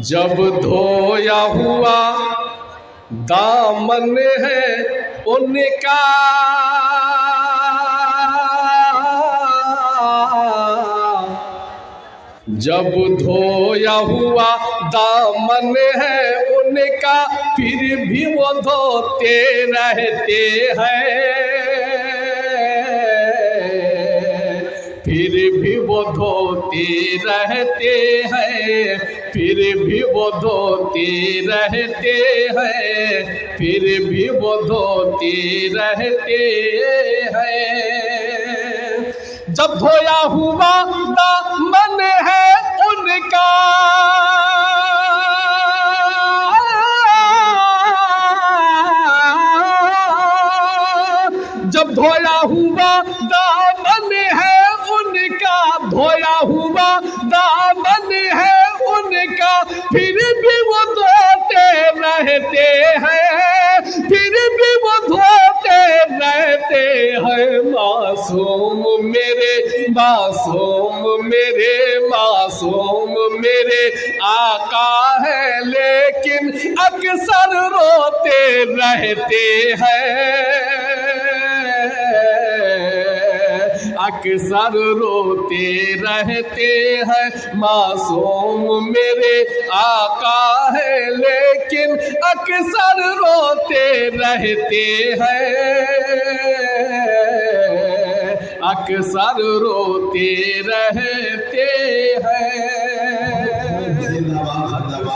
जब धोया हुआ दामन है उनका, जब धोया हुआ दामन है उनका, फिर भी वो धोते रहते हैं, फिर भी वो धोते रहते हैं, फिर भी वो धोते रहते हैं, फिर भी वो धोते रहते हैं। जब धोया हुआ दामन है उनका, जब धोया हुआ दामन है उनका, धोया हुआ दामन है उनका, फिर भी वो धोते रहते हैं, फिर भी वो धोते रहते हैं। मासूम मेरे, मासूम मेरे, मासूम मेरे आका है, लेकिन अक्सर रोते रहते हैं, अक्सर रोते रहते हैं। मासूम मेरे आका है, लेकिन अक्सर रोते रहते हैं, अक्सर रोते रहते हैं।